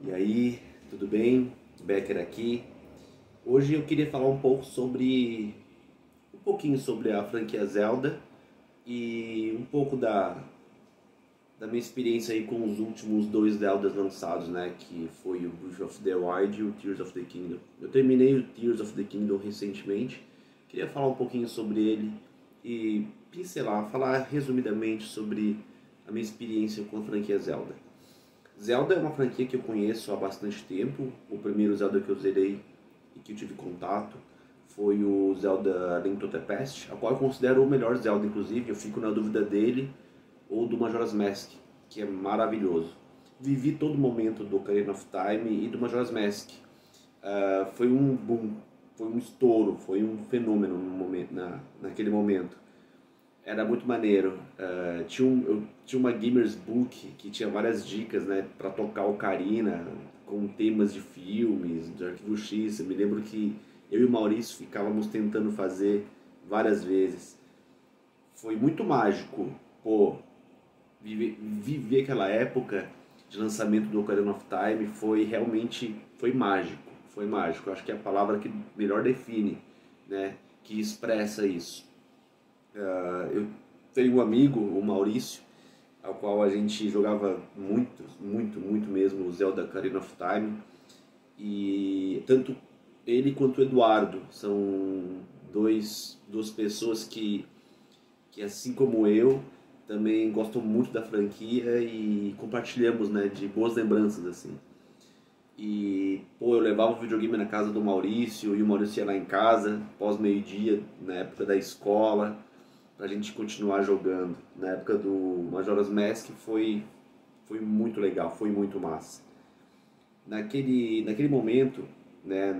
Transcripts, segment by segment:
E aí, tudo bem? Becker aqui. Hoje eu queria falar um pouquinho sobre a franquia Zelda e um pouco da minha experiência aí com os últimos dois Zeldas lançados, né? Que foi o Breath of the Wild e o Tears of the Kingdom. Eu terminei o Tears of the Kingdom recentemente. Queria falar um pouquinho sobre ele e pincelar, falar resumidamente sobre a minha experiência com a franquia Zelda. Zelda é uma franquia que eu conheço há bastante tempo. O primeiro Zelda que eu zerei e que eu tive contato foi o Zelda Link to the Past, a qual eu considero o melhor Zelda, inclusive. Eu fico na dúvida dele ou do Majora's Mask, que é maravilhoso. Vivi todo momento do Ocarina of Time e do Majora's Mask. Foi um boom, foi um estouro, foi um fenômeno no momento, naquele momento. Era muito maneiro. Eu tinha uma Gamers Book que tinha várias dicas, né, para tocar ocarina com temas de filmes, de Arquivo X. Eu me lembro que eu e o Maurício ficávamos tentando fazer várias vezes. Foi muito mágico, pô, viver aquela época de lançamento do Ocarina of Time foi mágico, foi mágico. Eu acho que é a palavra que melhor define, né, que expressa isso. Eu tenho um amigo, o Maurício, ao qual a gente jogava muito mesmo o Zelda Ocarina of Time. E tanto ele quanto o Eduardo são duas pessoas que, assim como eu, também gostam muito da franquia e compartilhamos, né, de boas lembranças, assim. E, pô, eu levava o videogame na casa do Maurício e o Maurício ia lá em casa, pós meio-dia, na época da escola, pra gente continuar jogando. Na época do Majora's Mask foi muito legal, foi muito massa. Naquele momento, né,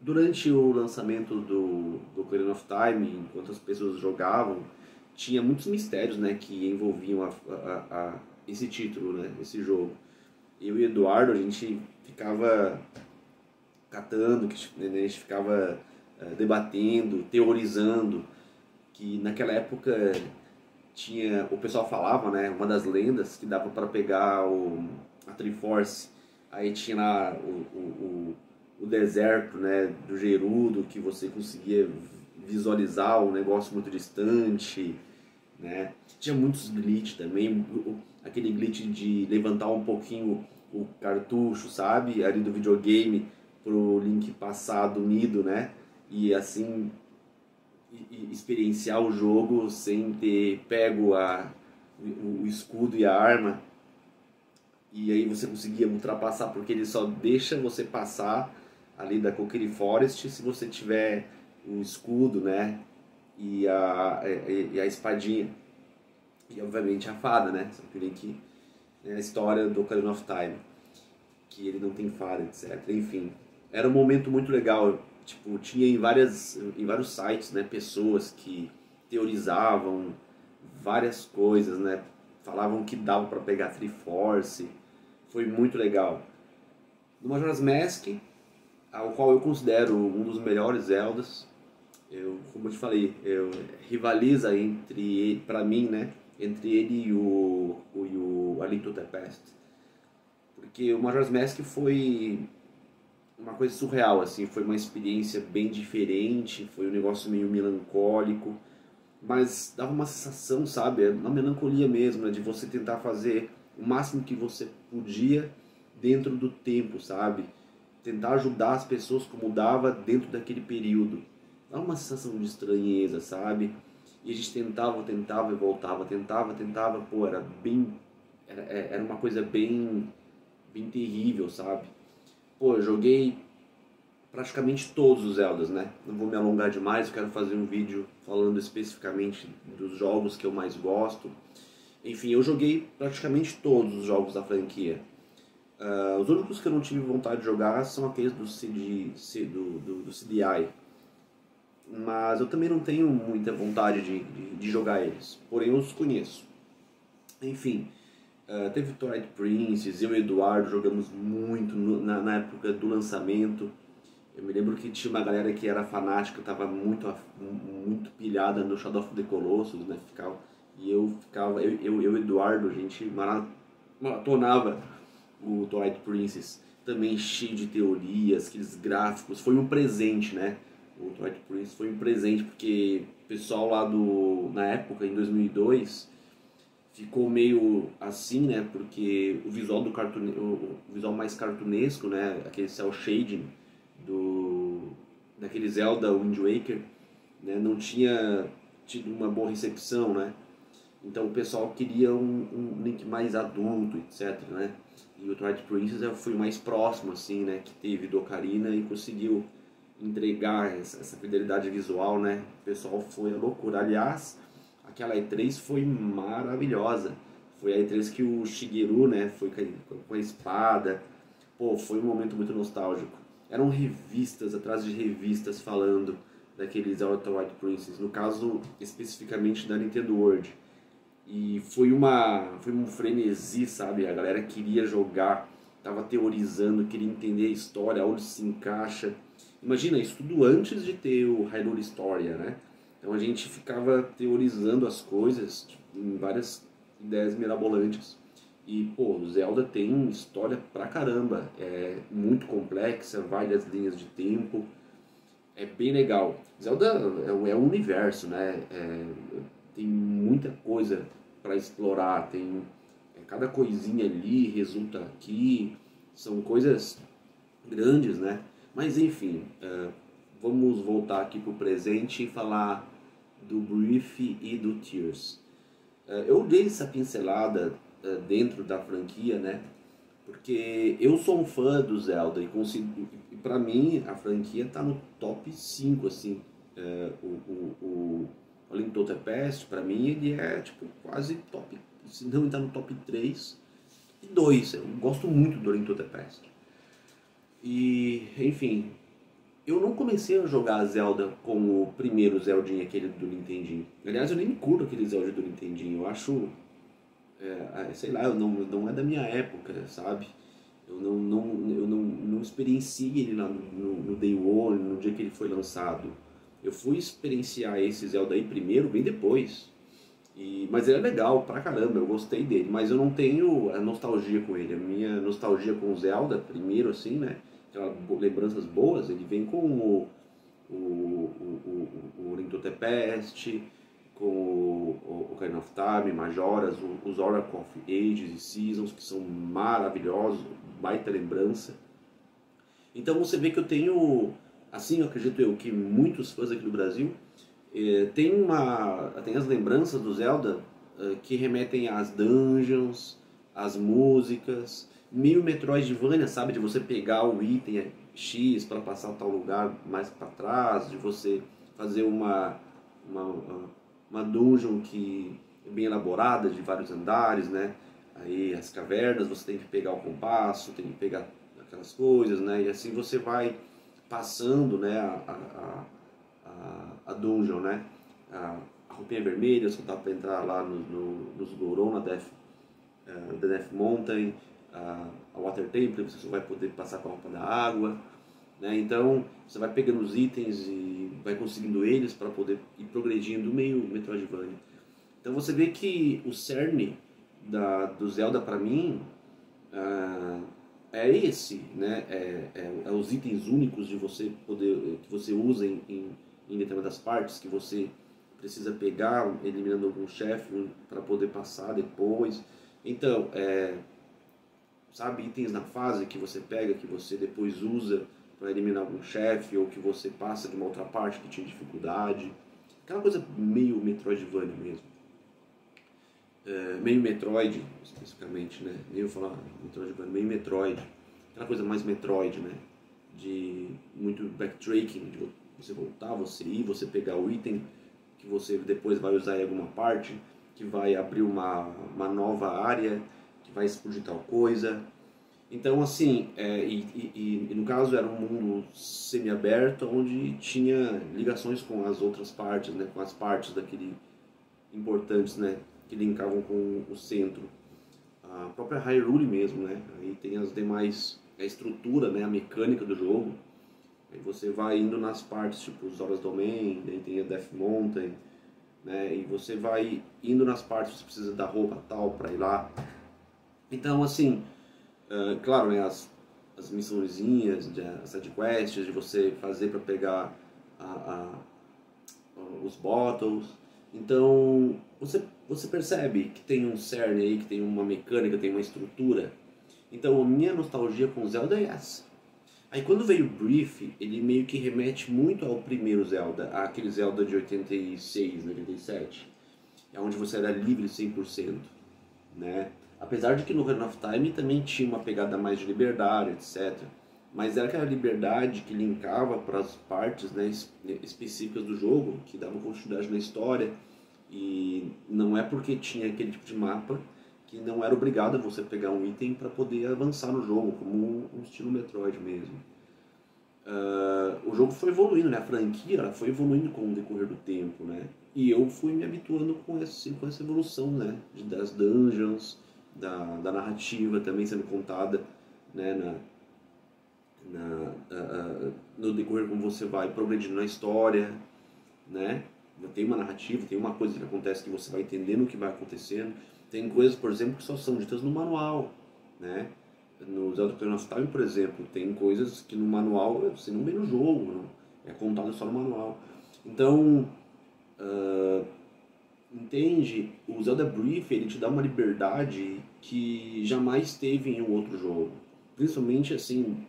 durante o lançamento do Ocarina of Time, enquanto as pessoas jogavam, tinha muitos mistérios, né, que envolviam esse título, né, esse jogo. Eu e o Eduardo, a gente ficava catando, né, a gente ficava debatendo, teorizando, que naquela época o pessoal falava, né, uma das lendas que dava para pegar a Triforce, aí tinha lá o deserto, né, do Gerudo, que você conseguia visualizar um negócio muito distante, né? Tinha muitos glitch também, aquele glitch de levantar um pouquinho o cartucho, sabe, ali do videogame pro Link passar do nido, né? E assim experienciar o jogo sem ter pego o escudo e a arma. E aí você conseguia ultrapassar, porque ele só deixa você passar ali da Kokiri Forest se você tiver o escudo, né? E a espadinha. E obviamente a fada, né? Só que o Link, né, a história do Ocarina of Time, que ele não tem fada, etc. Enfim, era um momento muito legal. Tipo, tinha em vários sites, né, pessoas que teorizavam várias coisas, né? Falavam que dava para pegar Triforce. Foi muito legal. No Majora's Mask, ao qual eu considero um dos melhores Zeldas, como eu te falei, rivaliza para mim, né, entre ele e o A Link to the Past. Porque o Majora's Mask foi uma coisa surreal, assim, foi uma experiência bem diferente, foi um negócio meio melancólico, mas dava uma sensação, sabe, uma melancolia mesmo, né, de você tentar fazer o máximo que você podia dentro do tempo, sabe, tentar ajudar as pessoas como dava dentro daquele período. Dava uma sensação de estranheza, sabe, e a gente tentava e voltava, tentava, pô, era uma coisa bem terrível, sabe. Pô, eu joguei praticamente todos os Zeldas, né? Não vou me alongar demais, eu quero fazer um vídeo falando especificamente dos jogos que eu mais gosto. Enfim, eu joguei praticamente todos os jogos da franquia. Os únicos que eu não tive vontade de jogar são aqueles do CDI. Mas eu também não tenho muita vontade de jogar eles. Porém, eu os conheço. Enfim, teve Twilight Princess, eu e o Eduardo jogamos muito na época do lançamento. Eu me lembro que tinha uma galera que era fanática, tava muito pilhada no Shadow of the Colossus, né? Eu e o Eduardo, a gente maratonava o Twilight Princess, também cheio de teorias, aqueles gráficos, foi um presente, né? O Twilight Princess foi um presente porque o pessoal lá na época, em 2002, ficou meio assim, né? Porque o visual o visual mais cartunesco, né? Aquele cel shading daquele Zelda Wind Waker, né? Não tinha tido uma boa recepção, né? Então o pessoal queria um Link mais adulto, etc, né? E o Twilight Princess foi o mais próximo, assim, né? Que teve do Ocarina e conseguiu entregar essa fidelidade visual, né? O pessoal foi a loucura. Aliás, aquela E3 foi maravilhosa. Foi a E3 que o Shigeru, né? Foi com a espada. Pô, foi um momento muito nostálgico. Eram revistas atrás de revistas falando daqueles Zelda Twilight Princess. No caso, especificamente da Nintendo World. E foi um frenesi, sabe? A galera queria jogar, tava teorizando, queria entender a história, onde se encaixa. Imagina, isso tudo antes de ter o Hyrule Historia, né? Então a gente ficava teorizando as coisas em várias ideias mirabolantes. E, pô, o Zelda tem história pra caramba. É muito complexa, várias linhas de tempo. É bem legal. Zelda é um universo, né? Tem muita coisa para explorar, tem cada coisinha ali resulta aqui, são coisas grandes, né? Mas enfim, vamos voltar aqui pro presente e falar do Breath e do Tears. Eu dei essa pincelada dentro da franquia, né? Porque eu sou um fã do Zelda e para mim a franquia tá no top 5 assim. O Link to the Past, pra mim, ele é tipo quase top, se não está no top 3 e 2. Eu gosto muito do Link to the Past. E, enfim, eu não comecei a jogar Zelda como o primeiro Zeldinha, aquele do Nintendinho. Aliás, eu nem curto aquele Zelda do Nintendinho. Eu acho, sei lá, não é da minha época, sabe? Eu não experienciei ele lá no Day One, no dia que ele foi lançado. Eu fui experienciar esse Zelda aí primeiro, bem depois. Mas ele é legal pra caramba, eu gostei dele. Mas eu não tenho a nostalgia com ele. A minha nostalgia com o Zelda, primeiro assim, né? Lembranças boas, ele vem com o Link to the Past, com o Ocarina of Time, Majoras, os Oracle of Ages e Seasons, que são maravilhosos, baita lembrança. Então você vê que eu tenho, assim, eu acredito eu, que muitos fãs aqui do Brasil tem as lembranças do Zelda que remetem às dungeons, às músicas, meio Metroidvania, sabe? De você pegar o item X para passar a tal lugar mais para trás, de você fazer uma dungeon que é bem elaborada, de vários andares, né? Aí as cavernas, você tem que pegar o compasso, tem que pegar aquelas coisas, né? E assim você vai passando, né, a dungeon, né? A roupinha vermelha, só dá para entrar lá nos Goron, na Death Mountain, a Water Temple, você só vai poder passar com a roupa da água, né? Então você vai pegando os itens e vai conseguindo eles para poder ir progredindo meio Metroidvania. Então você vê que o cerne do Zelda para mim é esse, né? É os itens únicos de você poder, que você usa em determinadas partes, que você precisa pegar, eliminando algum chefe para poder passar depois. Então, sabe, itens na fase que você pega, que você depois usa para eliminar algum chefe, ou que você passa de uma outra parte que tinha dificuldade. Aquela coisa meio Metroidvania mesmo. Meio Metroid, especificamente, né? Nem eu falar Metroidvania, meio Metroid. Aquela coisa mais Metroid, né? De muito backtracking, de você voltar, você ir, você pegar o item que você depois vai usar em alguma parte, que vai abrir uma nova área, que vai explodir tal coisa. Então, assim, e no caso era um mundo semi-aberto, onde tinha ligações com as outras partes, né? Com as partes daquele importantes, né? Que linkavam com o centro. A própria Hyrule mesmo, né? Aí tem as demais, a estrutura, né? A mecânica do jogo. Aí você vai indo nas partes, tipo os Zora's Domain, daí tem a Death Mountain, né? E você vai indo nas partes, você precisa da roupa tal para ir lá. Então, assim, Claro, né, as missõezinhas, as side quests de você fazer para pegar a, os bottles. Então, você percebe que tem um cerne aí, que tem uma mecânica, tem uma estrutura. Então, a minha nostalgia com Zelda é essa. Aí quando veio o Brief, ele meio que remete muito ao primeiro Zelda, aquele Zelda de 86, 87, é onde você era livre 100%, né? Apesar de que no Ocarina of Time também tinha uma pegada mais de liberdade, etc. Mas era aquela liberdade que linkava para as partes, né, específicas do jogo, que davam continuidade na história. E não é porque tinha aquele tipo de mapa que não era obrigado a você pegar um item para poder avançar no jogo, como um estilo Metroid mesmo. O jogo foi evoluindo, né? A franquia ela foi evoluindo com o decorrer do tempo, né? E eu fui me habituando com essa evolução, né? Das dungeons, da narrativa também sendo contada, né? No decorrer como você vai progredindo na história, né? Tem uma narrativa, tem uma coisa que acontece que você vai entendendo o que vai acontecendo. Tem coisas, por exemplo, que só são ditas no manual, né? No Zelda Ocarina of Time, por exemplo, tem coisas que no manual você não vê no jogo, não. É contado só no manual. Então, entende? O Zelda Brief ele te dá uma liberdade que jamais teve em um outro jogo. Principalmente assim,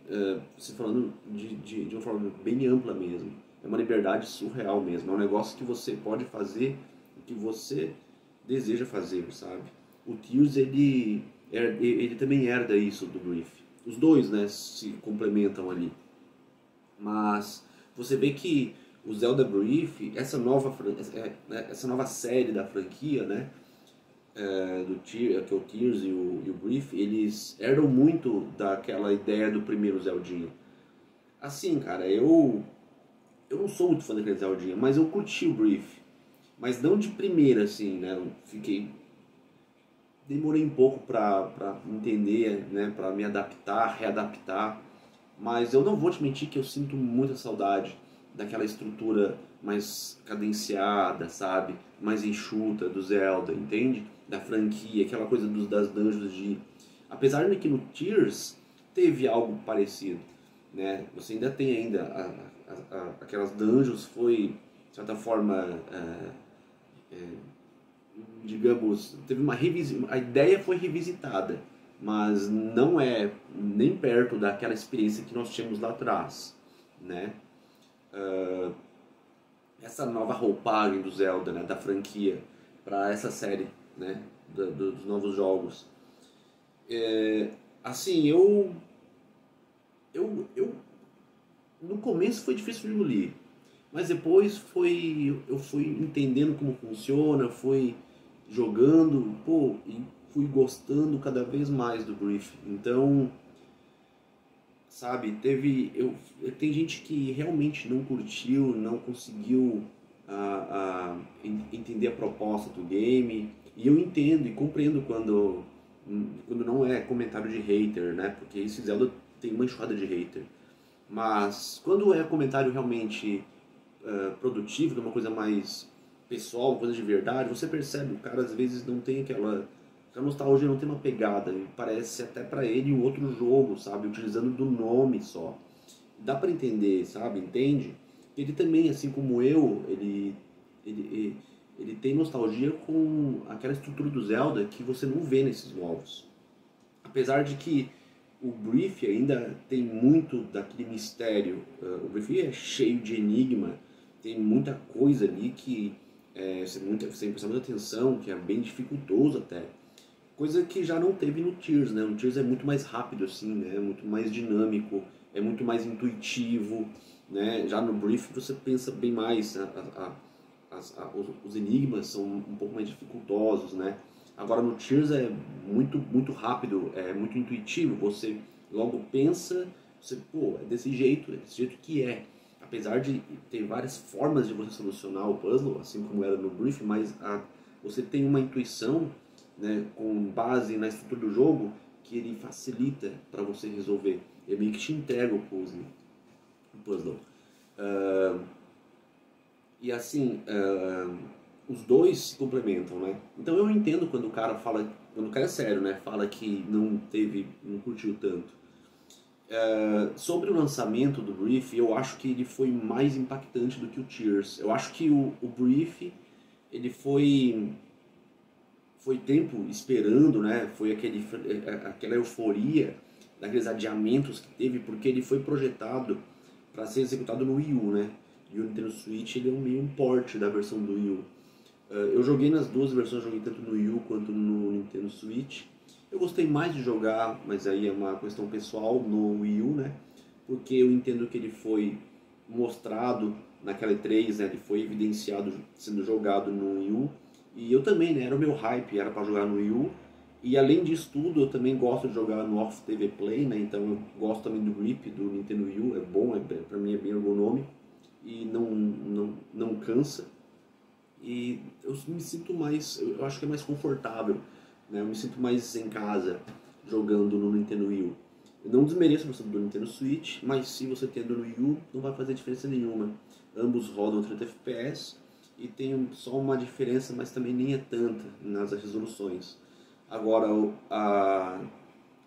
você falando de uma forma bem ampla mesmo. É uma liberdade surreal mesmo. É um negócio que você pode fazer o que você deseja fazer, sabe? O Tears ele também herda isso do Brief. Os dois, né, se complementam ali. Mas você vê que o Zelda Brief, essa nova série da franquia, né, que é o Tears e o Brief, eles herdam muito daquela ideia do primeiro Zeldinha. Assim, cara, eu não sou muito fã daquele Zeldinha, mas eu curti o Brief. Mas não de primeira, assim, né, demorei um pouco pra entender, né, pra me adaptar, readaptar. Mas eu não vou te mentir que eu sinto muita saudade daquela estrutura mais cadenciada, sabe? Mais enxuta do Zelda, entende? Da franquia, aquela coisa das dungeons de... Apesar de que no Tears teve algo parecido, né? Você ainda tem aquelas dungeons, foi, de certa forma, digamos, teve a ideia foi revisitada, mas não é nem perto daquela experiência que nós tínhamos lá atrás, né? Essa nova roupagem do Zelda, né, da franquia, para essa série, né, dos novos jogos. Assim, eu no começo foi difícil de engolir, mas depois eu fui entendendo como funciona, fui jogando, pô, e fui gostando cada vez mais do Brief. Então, sabe, tem gente que realmente não curtiu, não conseguiu entender a proposta do game, e eu entendo e compreendo quando não é comentário de hater, né? Porque esse Zelda tem uma enxurrada de hater. Mas quando é comentário realmente produtivo, que é uma coisa mais pessoal, uma coisa de verdade, você percebe, o cara às vezes não tem aquela nostalgia, não tem uma pegada, e parece até pra ele um outro jogo, sabe, utilizando do nome só. Dá pra entender, sabe, entende? Ele também, assim como eu, ele tem nostalgia com aquela estrutura do Zelda que você não vê nesses novos. Apesar de que o Brief ainda tem muito daquele mistério. O Brief é cheio de enigma, tem muita coisa ali que você tem que prestar muita atenção, que é bem dificultoso até. Coisa que já não teve no Tears, né? No Tears é muito mais rápido, assim, né? É muito mais dinâmico, é muito mais intuitivo, né? Já no Brief você pensa bem mais, os enigmas são um pouco mais dificultosos, né? Agora no Tears é muito rápido, é muito intuitivo, você logo pensa, você, pô, é desse jeito que é. Apesar de ter várias formas de você solucionar o puzzle, assim como era no Brief, mas você tem uma intuição, né, com base na estrutura do jogo, que ele facilita para você resolver. Ele meio que te entrega o puzzle. E assim, os dois se complementam, né? Então eu entendo quando o cara fala quando o cara é sério, né, fala que não curtiu tanto. Sobre o lançamento do Brief, eu acho que ele foi mais impactante do que o Tears. Eu acho que o Brief, ele foi tempo esperando, né? Foi aquela euforia daqueles adiamentos que teve, porque ele foi projetado para ser executado no Wii U, né? E o Nintendo Switch ele é meio um port da versão do Wii U. Eu joguei nas duas versões, joguei tanto no Wii U quanto no Nintendo Switch. Eu gostei mais de jogar, mas aí é uma questão pessoal, no Wii U, né? Porque eu entendo que ele foi mostrado naquela E3, né? Ele foi evidenciado sendo jogado no Wii U. E eu também, né? Era o meu hype, era para jogar no Wii U. E além disso tudo, eu também gosto de jogar no Off TV Play, né? Então eu gosto também do grip do Nintendo Wii U, é bom, pra mim é bem ergonômico e não cansa. E eu me sinto mais, eu acho que é mais confortável, né? Eu me sinto mais em casa jogando no Nintendo Wii U. Eu não desmereço a versão do Nintendo Switch, mas se você tendo no Wii U, não vai fazer diferença nenhuma. Ambos rodam 30 FPS e tem só uma diferença, mas também nem é tanta nas resoluções. Agora,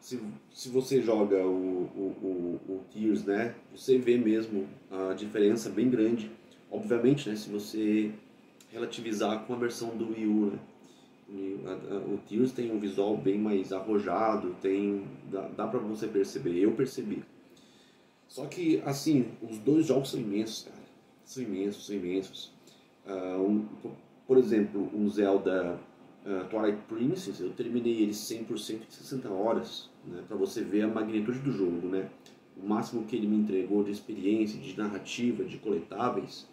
se você joga o Tears, né, você vê mesmo a diferença bem grande. Obviamente, né, se você relativizar com a versão do Wii U, né? O Tears tem um visual bem mais arrojado, dá pra você perceber, eu percebi. Só que, assim, os dois jogos são imensos, cara. São imensos, são imensos. Por exemplo, um Zelda Twilight Princess, eu terminei ele 100% em 60 horas, né? Pra você ver a magnitude do jogo, né? O máximo que ele me entregou de experiência, de narrativa, de coletáveis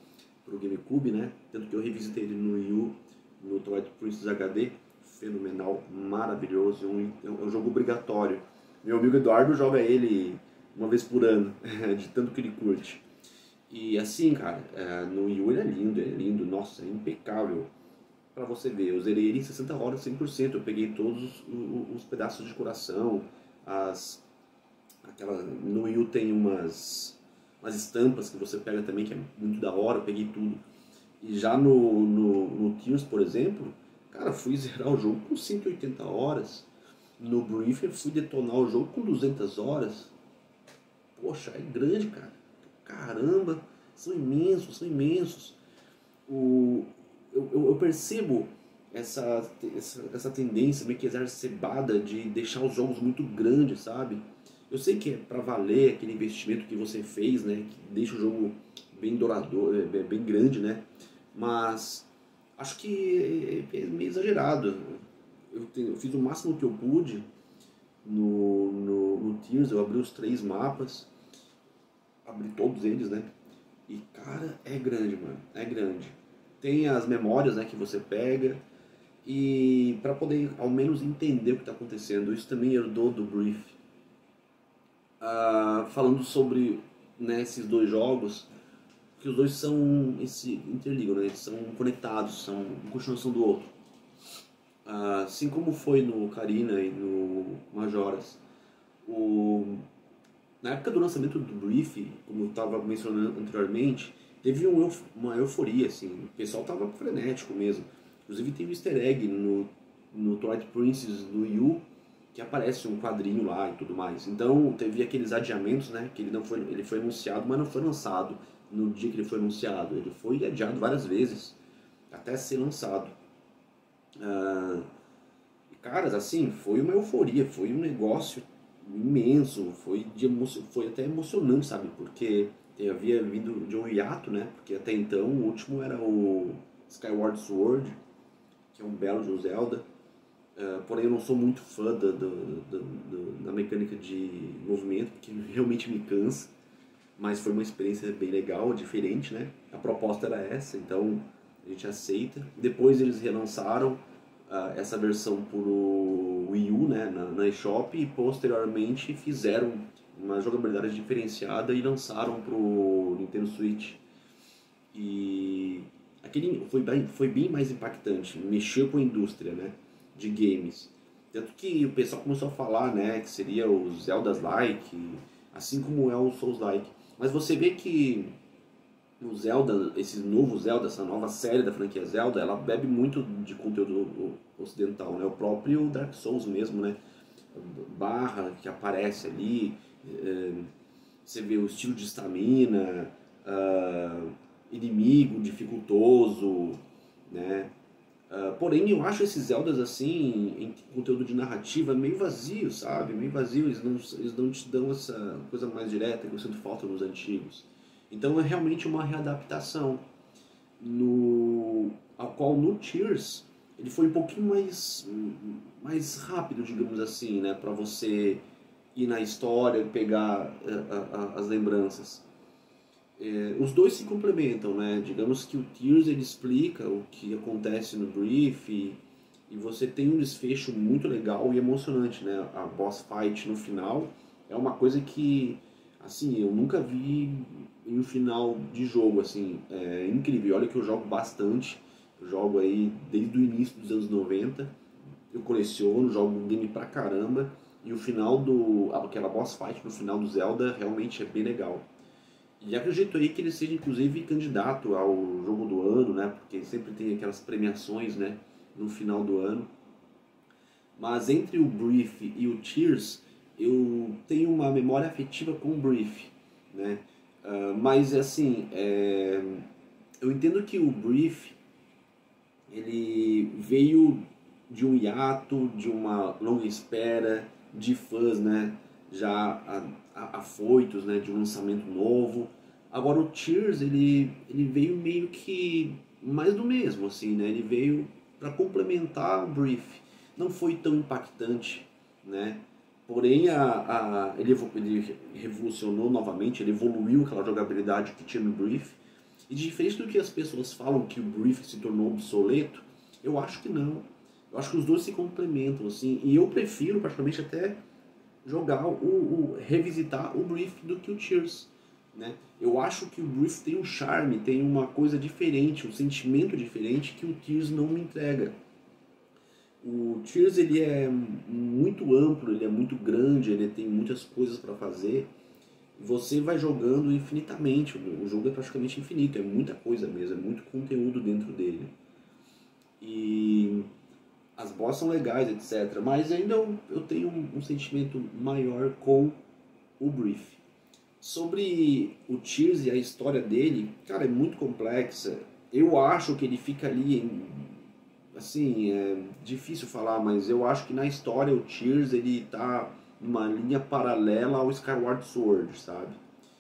pro GameCube, né? Tanto que eu revisitei ele no Wii U, no Twilight Princess HD, fenomenal, maravilhoso, é um jogo obrigatório. Meu amigo Eduardo joga ele uma vez por ano, de tanto que ele curte. E assim, cara, no Wii U ele é lindo, nossa, é impecável. Pra você ver, eu zerei ele em 60 horas 100%, eu peguei todos os pedaços de coração, no Wii U tem umas estampas que você pega também, que é muito da hora, eu peguei tudo. E já no Tears, por exemplo, cara, fui zerar o jogo com 180 horas. No Brief eu fui detonar o jogo com 200 horas. Poxa, é grande, cara. Caramba, são imensos, são imensos. Eu percebo essa tendência meio que exacerbada de deixar os jogos muito grandes, sabe? Eu sei que é pra valer aquele investimento que você fez, né? Que deixa o jogo bem dourador, bem grande, né? Mas acho que é meio exagerado. Eu fiz o máximo que eu pude no Tears, eu abri os 3 mapas, abri todos eles, né? E cara, é grande, mano, é grande. Tem as memórias, né, que você pega e para poder ao menos entender o que está acontecendo. Isso também herdou do Brief. Falando sobre, né, esses dois jogos, que os dois se interligam, né? Eles são conectados, são uma continuação do outro. Assim como foi no Ocarina e no Majoras. Na época do lançamento do Brief, como eu estava mencionando anteriormente, teve uma euforia, assim, o pessoal estava frenético mesmo. Inclusive tem um easter egg no Twilight Princess do Wii U, que aparece um quadrinho lá e tudo mais. Então teve aqueles adiamentos, né, que ele foi anunciado, mas não foi lançado no dia que ele foi anunciado. Ele foi adiado várias vezes, até ser lançado. Caras, assim, foi uma euforia, foi um negócio imenso, foi até emocionante, sabe? Porque eu havia vindo de um hiato, né? Porque até então o último era o Skyward Sword, que é um belo de Zelda. Porém eu não sou muito fã da mecânica de movimento, porque realmente me cansa. Mas foi uma experiência bem legal, diferente, né? A proposta era essa, então a gente aceita. Depois eles relançaram essa versão pro Wii U, né, na eShop, e posteriormente fizeram uma jogabilidade diferenciada e lançaram pro Nintendo Switch. E aquele foi bem mais impactante, mexeu com a indústria, né, de games. Tanto que o pessoal começou a falar, né, que seria os Zeldas-like, assim como é o Souls-like. Mas você vê que o Zelda, esse novo Zelda, essa nova série da franquia Zelda, ela bebe muito de conteúdo ocidental, né? O próprio Dark Souls mesmo, né? Barra que aparece ali, você vê o estilo de estamina, inimigo dificultoso, né? Porém, eu acho esses Zeldas assim, em conteúdo de narrativa, meio vazio, sabe? Meio vazio, eles não te dão essa coisa mais direta que eu sinto falta nos antigos. Então é realmente uma readaptação ao qual no Tears ele foi um pouquinho mais rápido, digamos assim, né? Para você ir na história, pegar as lembranças. Os dois se complementam, né? Digamos que o Tears ele explica o que acontece no Brief e você tem um desfecho muito legal e emocionante, né? A boss fight no final é uma coisa que, assim, eu nunca vi em um final de jogo, assim, é incrível. Olha que eu jogo bastante, eu jogo aí desde o início dos anos 90, eu coleciono, jogo game pra caramba e o final aquela boss fight no final do Zelda realmente é bem legal. E acredito aí que ele seja inclusive candidato ao jogo do ano, né? Porque sempre tem aquelas premiações, né? No final do ano. Mas entre o Brief e o Tears, eu tenho uma memória afetiva com o Brief, né? Mas assim, eu entendo que o Brief ele veio de um hiato, de uma longa espera, de fãs, né? Já afoitos, né? De um lançamento novo. Agora o Tears ele veio meio que mais do mesmo, assim, né? Ele veio para complementar o Brief. Não foi tão impactante, né? Porém, ele revolucionou novamente, ele evoluiu aquela jogabilidade que tinha no Brief. E diferente do que as pessoas falam que o Brief se tornou obsoleto, eu acho que não. Eu acho que os dois se complementam, assim. E eu prefiro, praticamente, até jogar revisitar o Brief do que o Tears, né? Eu acho que o Brief tem um charme, tem uma coisa diferente, um sentimento diferente que o Tears não me entrega. O Tears ele é muito amplo, ele é muito grande, ele tem muitas coisas para fazer. Você vai jogando infinitamente, o jogo é praticamente infinito, é muita coisa mesmo, é muito conteúdo dentro dele. E as boss são legais, etc. Mas ainda eu tenho um sentimento maior com o Brief. Sobre o Tears e a história dele, cara, é muito complexa. Eu acho que ele fica ali assim, é difícil falar, mas eu acho que na história o Tears ele tá numa linha paralela ao Skyward Sword, sabe?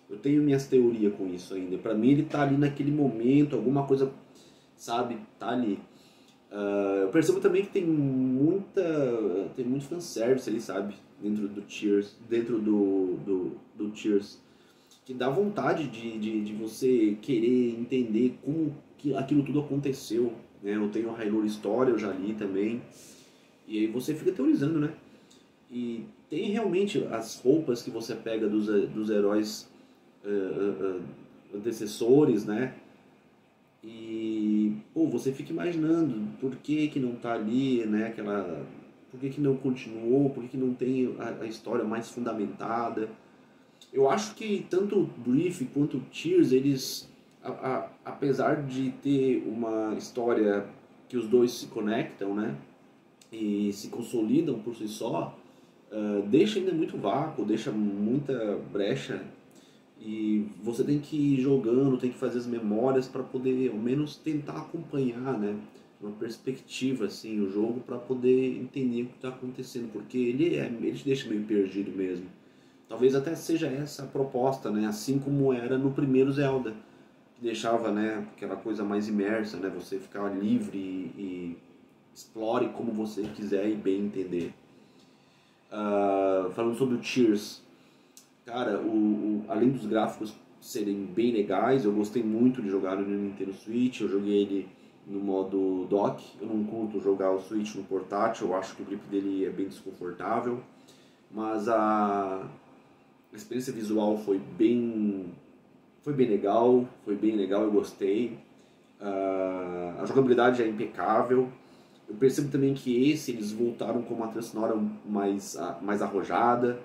Eu tenho minhas teorias com isso ainda. Pra mim ele tá ali naquele momento, alguma coisa, sabe, tá ali. Eu percebo também que tem muito fanservice ali, sabe, dentro do Tears, dentro do Tears, que dá vontade de você querer entender como que aquilo tudo aconteceu, né? Eu tenho a Hyrule Story, eu já li também, e aí você fica teorizando, né? E tem realmente as roupas que você pega dos heróis antecessores, né? E pô, você fica imaginando por que que não tá ali, né? Por que que não continuou, por que que não tem a história mais fundamentada. Eu acho que tanto o Brief quanto o Tears, eles, apesar de ter uma história que os dois se conectam, né, e se consolidam por si só, deixa ainda muito vácuo, deixa muita brecha e você tem que ir jogando, tem que fazer as memórias para poder ao menos tentar acompanhar, né, uma perspectiva assim o jogo para poder entender o que está acontecendo, porque ele te deixa meio perdido mesmo. Talvez até seja essa a proposta, né? Assim como era no primeiro Zelda, que deixava, né, aquela coisa mais imersa, né? Você ficar livre e explore como você quiser e bem entender. Falando sobre o Tears, cara, além dos gráficos serem bem legais, eu gostei muito de jogar no Nintendo Switch, eu joguei ele no modo dock, eu não curto jogar o Switch no portátil, eu acho que o grip dele é bem desconfortável, mas a experiência visual foi bem legal, eu gostei. A jogabilidade é impecável. Eu percebo também que eles voltaram com uma trilha sonora mais arrojada.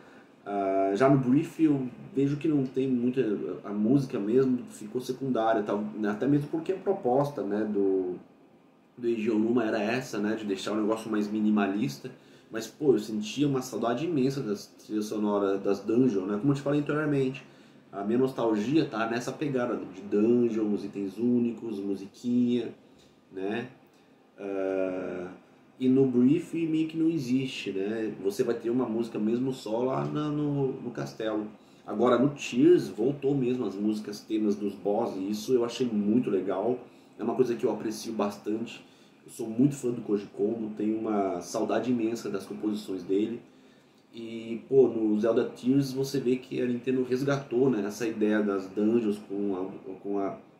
Já no Brief eu vejo que não tem muita, a música mesmo ficou secundária, até mesmo porque a proposta, né, do Eiji Onuma era essa, né, de deixar o negócio mais minimalista, mas pô, eu sentia uma saudade imensa das trilhas sonoras das dungeons, né, como eu te falei anteriormente. A minha nostalgia tá nessa pegada de dungeons, itens únicos, musiquinha, né? E no Brief meio que não existe, né? Você vai ter uma música mesmo só lá no castelo. Agora no Tears voltou mesmo as músicas temas dos boss, e isso eu achei muito legal. É uma coisa que eu aprecio bastante. Eu sou muito fã do Koji Kondo, tenho uma saudade imensa das composições dele. E, pô, no Zelda Tears você vê que a Nintendo resgatou, né, essa ideia das dungeons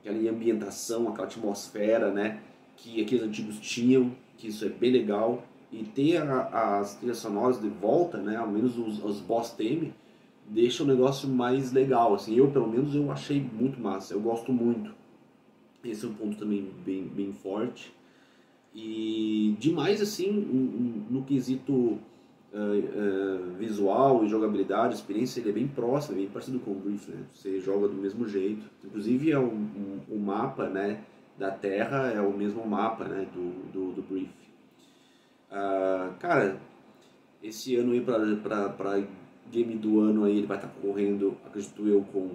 aquela ambientação, aquela atmosfera, né, que aqueles antigos tinham, que isso é bem legal. E ter as trilhas sonoras de volta, né, ao menos os boss theme, deixa o negócio mais legal, assim. Eu, pelo menos, eu achei muito massa, eu gosto muito. Esse é um ponto também bem forte. E demais, assim, no quesito visual e jogabilidade, experiência, ele é bem próximo, é bem parecido com o Brief, né? Você joga do mesmo jeito. Inclusive, o mapa, né, da Terra é o mesmo mapa, né, do Brief. Cara, esse ano aí pra game do ano aí, ele vai estar correndo, acredito eu, com...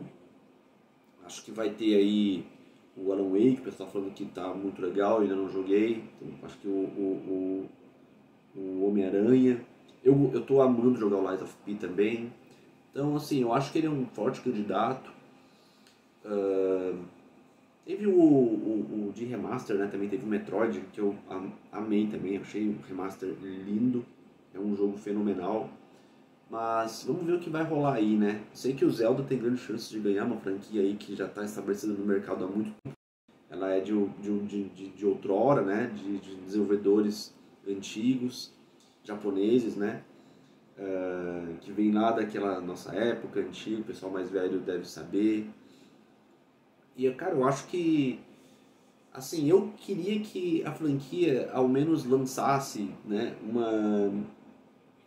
Acho que vai ter aí o Alan Wake, o pessoal falando que tá muito legal, ainda não joguei. Então, acho que o Homem-Aranha. Eu tô amando jogar o Lies of P também. Então, assim, eu acho que ele é um forte candidato. Teve o de remaster, né? Também teve o Metroid, que eu amei também. Achei o remaster lindo. É um jogo fenomenal. Mas vamos ver o que vai rolar aí, né? Sei que o Zelda tem grande chance de ganhar uma franquia aí que já está estabelecida no mercado há muito tempo. Ela é de outrora, né? De desenvolvedores antigos, japoneses, né? Que vem lá daquela nossa época antiga, o pessoal mais velho deve saber. E, cara, eu acho que, assim, eu queria que a franquia ao menos lançasse, né,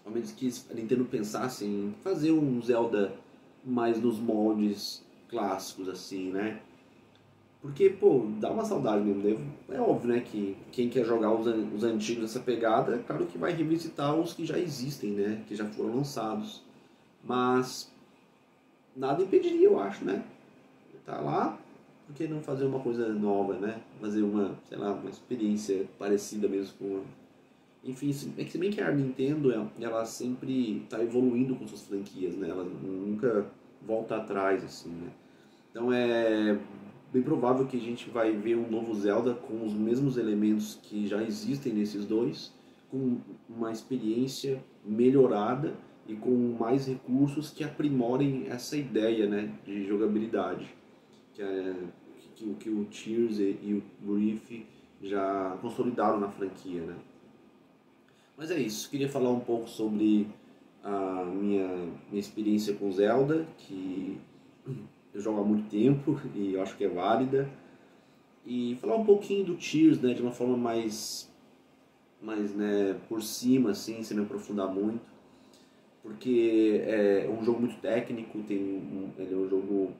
ao menos que a Nintendo pensasse em fazer um Zelda mais nos moldes clássicos, assim, né? Porque, pô, dá uma saudade mesmo. É óbvio, né, que quem quer jogar os antigos dessa pegada, é claro que vai revisitar os que já existem, né, que já foram lançados. Mas nada impediria, eu acho, né? Tá lá, por que não fazer uma coisa nova, né? Fazer uma, sei lá, uma experiência parecida mesmo com... Enfim, é que se bem que a Nintendo, ela sempre está evoluindo com suas franquias, né? Ela nunca volta atrás, assim, né? Então é bem provável que a gente vai ver um novo Zelda com os mesmos elementos que já existem nesses dois, com uma experiência melhorada e com mais recursos que aprimorem essa ideia, né, de jogabilidade que o Tears e o Brief já consolidaram na franquia, né? Mas é isso, queria falar um pouco sobre a minha experiência com Zelda, que eu jogo há muito tempo e eu acho que é válida. E falar um pouquinho do Tears, né, de uma forma mais né, por cima, assim, sem me aprofundar muito. Porque é um jogo muito técnico, ele é um jogo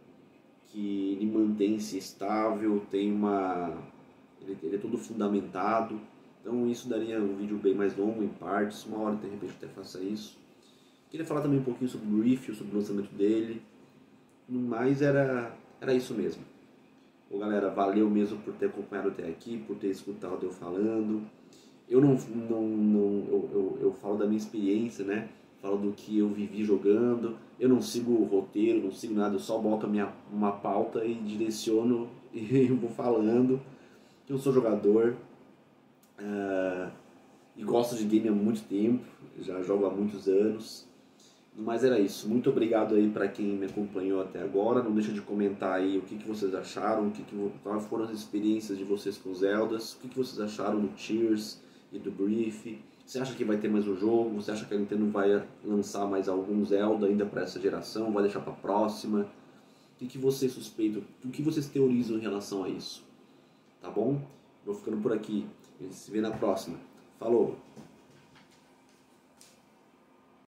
que ele mantém-se estável, ele é todo fundamentado. Então isso daria um vídeo bem mais longo em partes, uma hora de repente até faça isso. Queria falar também um pouquinho sobre o Brief, sobre o lançamento dele. No mais era isso mesmo. Bom, galera, valeu mesmo por ter acompanhado até aqui, por ter escutado eu falando. Eu eu falo da minha experiência, né? Falo do que eu vivi jogando. Eu não sigo o roteiro, não sigo nada, eu só boto uma pauta e direciono e vou falando. Eu sou jogador e gosto de game há muito tempo, já jogo há muitos anos. Mas era isso. Muito obrigado aí para quem me acompanhou até agora. Não deixa de comentar aí o que vocês acharam, quais foram as experiências de vocês com Zeldas, o que vocês acharam do Tears e do Brief. Você acha que vai ter mais um jogo? Você acha que a Nintendo vai lançar mais algum Zelda ainda para essa geração? Vai deixar para a próxima? O que vocês suspeitam? O que vocês teorizam em relação a isso? Tá bom? Vou ficando por aqui. A gente se vê na próxima. Falou!